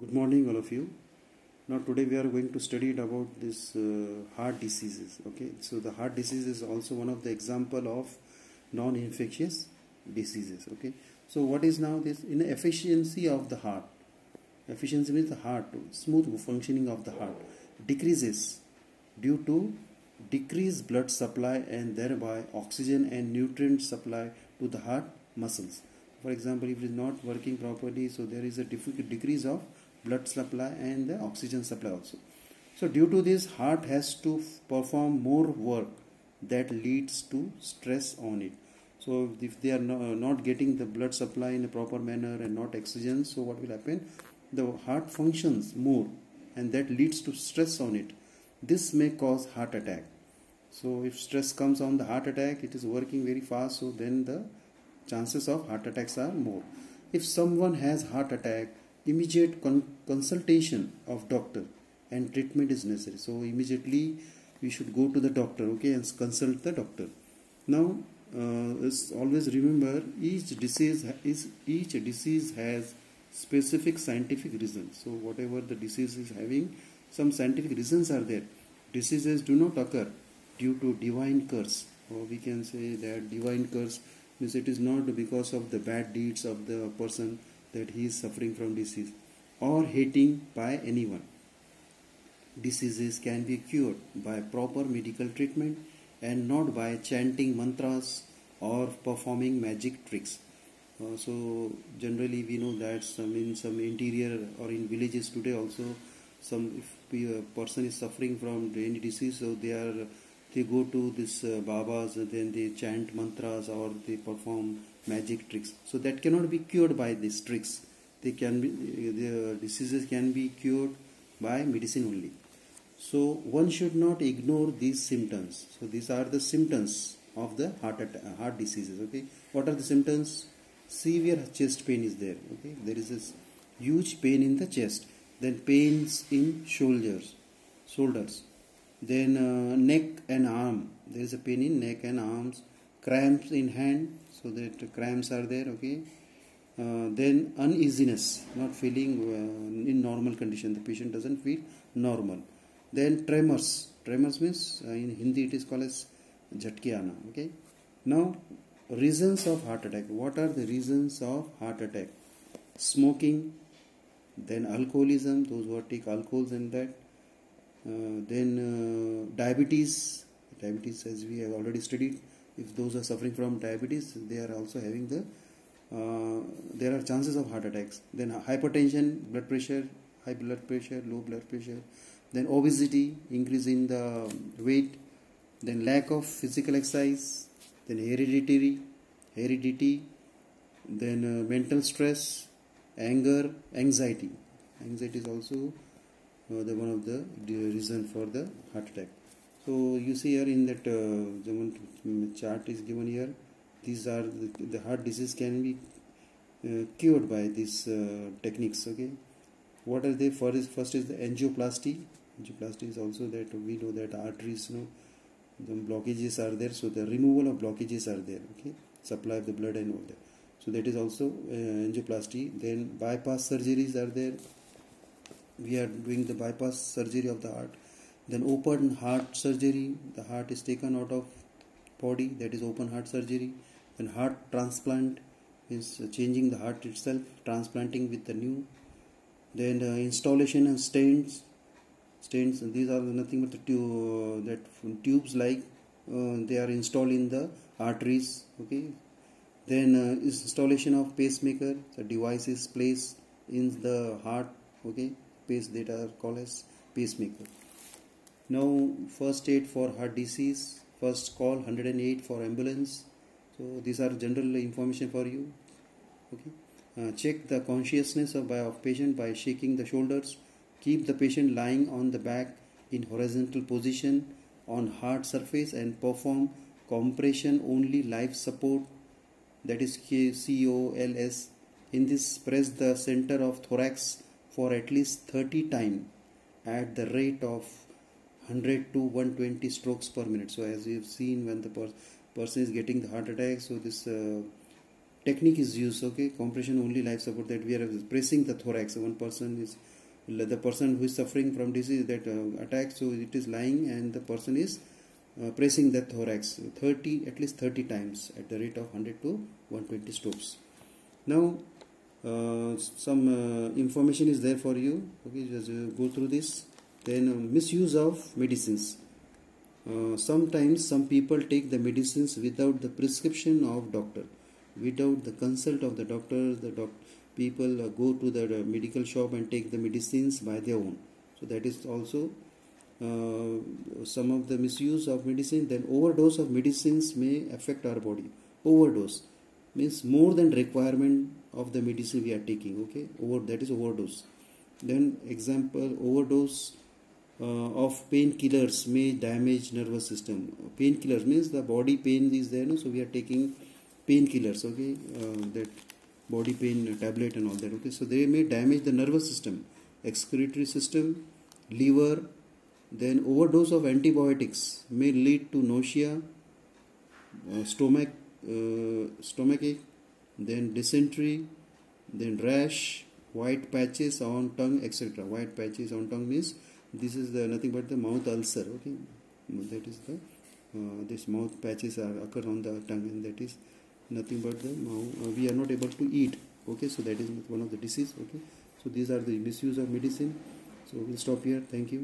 Good morning, all of you. Now, today we are going to study about this heart diseases. Okay, so the heart disease is also one of the example of non-infectious diseases. Okay, so what is now this in efficiency of the heart? Efficiency means the heart, smooth functioning of the heart decreases due to decreased blood supply and thereby oxygen and nutrient supply to the heart muscles. For example, if it is not working properly, so there is a decrease of blood supply and the oxygen supply also. So due to this, heart has to perform more work that leads to stress on it. So if they are not getting the blood supply in a proper manner and not oxygen, so what will happen? The heart functions more and that leads to stress on it. This may cause heart attack. So if stress comes on the heart attack, it is working very fast, so then the chances of heart attacks are more. If someone has heart attack, immediate consultation of doctor and treatment is necessary. So immediately we should go to the doctor, okay, and consult the doctor. Now always remember each disease has specific scientific reasons. So whatever the disease is having, some scientific reasons are there. Diseases do not occur due to divine curse, or we can say that divine curse means it is not because of the bad deeds of the person that he is suffering from disease or hating by anyone. Diseases can be cured by proper medical treatment and not by chanting mantras or performing magic tricks. So generally we know that in some interior or in villages today also, if a person is suffering from any disease, so they go to this babas, then they chant mantras or they perform magic tricks. So that cannot be cured by these tricks. The diseases can be cured by medicine only. So one should not ignore these symptoms. So these are the symptoms of the heart diseases. Okay, what are the symptoms? Severe chest pain is there. Okay, there is this huge pain in the chest. Then pains in shoulders. Then neck and arm. There is a pain in neck and arms. Cramps in hand. So that cramps are there. Okay. Then uneasiness, not feeling in normal condition. The patient doesn't feel normal. Then tremors. Tremors means in Hindi it is called as jhatke aana. Okay. Now reasons of heart attack. What are the reasons of heart attack? Smoking. Then alcoholism. Those who take alcohols and that. Then diabetes. Diabetes, as we have already studied, if those are suffering from diabetes, they are also having there are chances of heart attacks. Then hypertension, blood pressure, high blood pressure, low blood pressure. Then obesity, increase in the weight. Then lack of physical exercise. Then heredity. Then mental stress, anger, anxiety. Anxiety is also the one of the reason for the heart attack. So you see here in that chart is given here. These are the heart disease can be cured by these techniques. Okay, what are they? First is the angioplasty. Angioplasty is also that we know that arteries, the blockages are there. So the removal of blockages are there. Okay, supply of the blood and all that. So that is also angioplasty. Then bypass surgeries are there. We are doing the bypass surgery of the heart. Then open heart surgery. The heart is taken out of body. That is open heart surgery. Then heart transplant is changing the heart itself, transplanting with the new. Then installation of stents. These are nothing but the tubes like they are installed in the arteries. Okay. Then installation of pacemaker. The device is placed in the heart. Okay. That are called as pacemaker. Now first aid for heart disease. First call 108 for ambulance. So these are general information for you. Okay. Check the consciousness of patient by shaking the shoulders. Keep the patient lying on the back in horizontal position on hard surface and perform compression only life support, that is COLS. In this, press the center of thorax for at least 30 times at the rate of 100 to 120 strokes per minute. So as you've seen, when the person is getting the heart attack, so this technique is used. Okay, compression only life support, that we are pressing the thorax. One person is, the person who is suffering from disease that attack, so it is lying and the person is pressing the thorax 30, at least 30 times at the rate of 100 to 120 strokes. Now some information is there for you. Okay, just go through this. Then misuse of medicines. Sometimes some people take the medicines without the prescription of doctor, without the consult of the doctor. People go to the medical shop and take the medicines by their own. So that is also some of the misuse of medicine. Then overdose of medicines may affect our body. Overdose means more than requirement of the medicine we are taking. Okay, that is overdose. Then example, overdose of painkillers may damage nervous system. Painkillers means the body pain is there, no? So we are taking painkillers. Okay, that body pain tablet and all that. Okay, so they may damage the nervous system, excretory system, liver. Then overdose of antibiotics may lead to nausea, stomachache, then dysentery, then rash, white patches on tongue, etc. White patches on tongue means this is nothing but the mouth ulcer. Okay, that is the this mouth patches occur on the tongue, and that is nothing but the mouth. We are not able to eat. Okay, so that is one of the disease. Okay, so these are the misuse of medicine. So we'll stop here. Thank you.